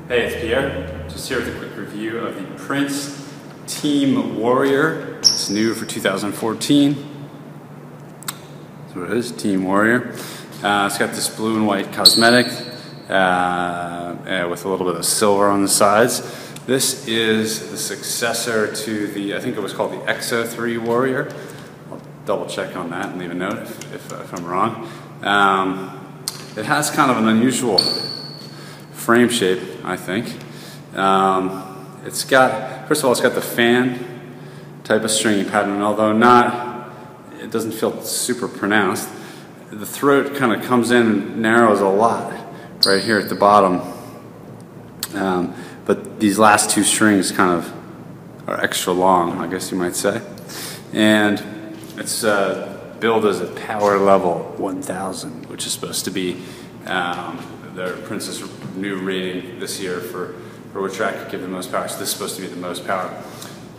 Hey, it's Pierre. Just here with a quick review of the Prince Team Warrior. It's new for 2014. That's what it is, Team Warrior. It's got this blue and white cosmetic with a little bit of silver on the sides. This is the successor to the, I think it was called the Exo 3 Warrior. I'll double check on that and leave a note if I'm wrong. It has kind of an unusual frame shape, I think. It's got, first of all, it's got the fan type of stringing pattern, although it doesn't feel super pronounced. The throat kind of comes in and narrows a lot right here at the bottom. But these last two strings kind of are extra long, I guess you might say. And it's billed as a power level 1000, which is supposed to be their Prince's new rating this year for which racket give the most power. So this is supposed to be the most power.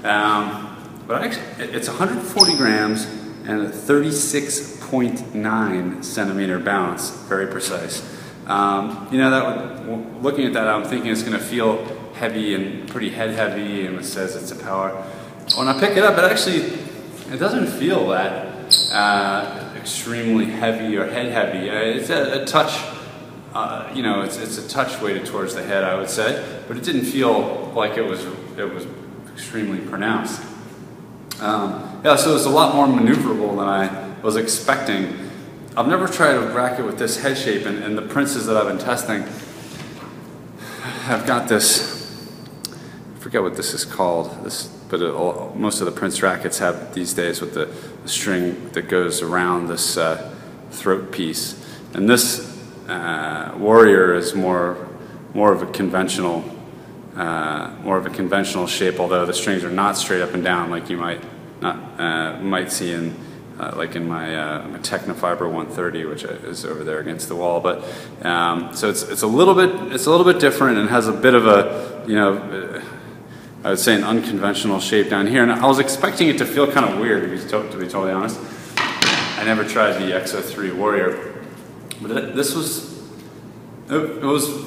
But actually, it's 140 grams and a 36.9 centimeter bounce, very precise. You know, looking at that, I'm thinking it's going to feel heavy and pretty head heavy, and it says it's a power. When I pick it up, it doesn't feel that extremely heavy or head heavy. It's a touch. You know, it's a touch weighted towards the head, I would say, but it didn't feel like it was extremely pronounced. Yeah, so it's a lot more maneuverable than I was expecting. I've never tried a racket with this head shape, and the Princes that I've been testing have got this. I forget what this is called. But most of the Prince rackets have these days with the string that goes around this throat piece, and this Warrior is more of a conventional shape, although the strings are not straight up and down like you might see in like in my Technofiber 130, which is over there against the wall. But so it's a little bit different and has a bit of a, you know, I would say an unconventional shape down here. And I was expecting it to feel kind of weird, to be totally honest. I never tried the Exo 3 Warrior. But it was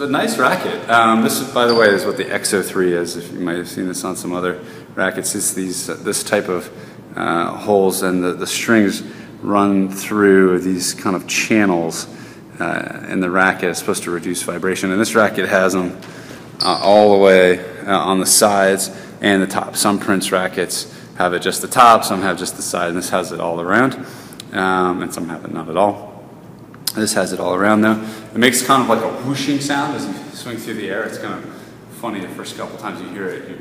a nice racket. This, by the way, is what the Exo 3 is. If you might have seen this on some other rackets, it's this type of holes, and the strings run through these kind of channels in the racket. It's supposed to reduce vibration, and this racket has them all the way on the sides and the top. Some Prince rackets have it just the top, some have just the side, and this has it all around, and some have it not at all. This has it all around though. It makes kind of like a whooshing sound as you swing through the air. It's kind of funny the first couple times you hear it, you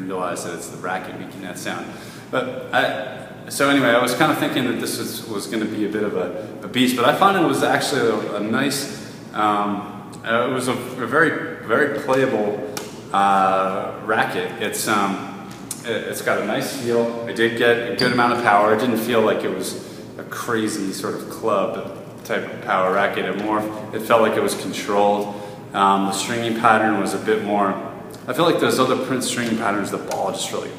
realize that it's the racket making that sound. But so anyway, I was kind of thinking that this was going to be a bit of a beast, but I found it was actually a nice, it was a very playable racket. It's got a nice feel. I did get a good amount of power. It didn't feel like it was a crazy sort of club type of power racket. It felt like it was controlled. The stringing pattern was a bit more. I feel like those other Prince stringing patterns, the ball just really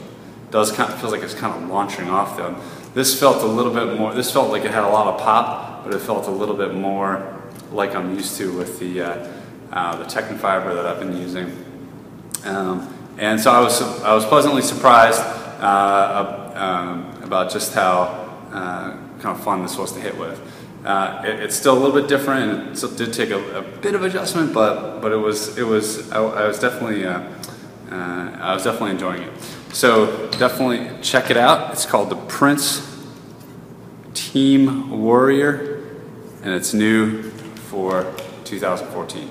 feels like it's kind of launching off them. This felt a little bit more. This felt like it had a lot of pop, but it felt a little bit more like I'm used to with the Technofiber that I've been using. And so I was pleasantly surprised about just how kind of fun this was to hit with. It's still a little bit different, and it still did take a bit of adjustment, but I was definitely enjoying it. So definitely check it out. It's called the Prince Team Warrior, and it's new for 2014.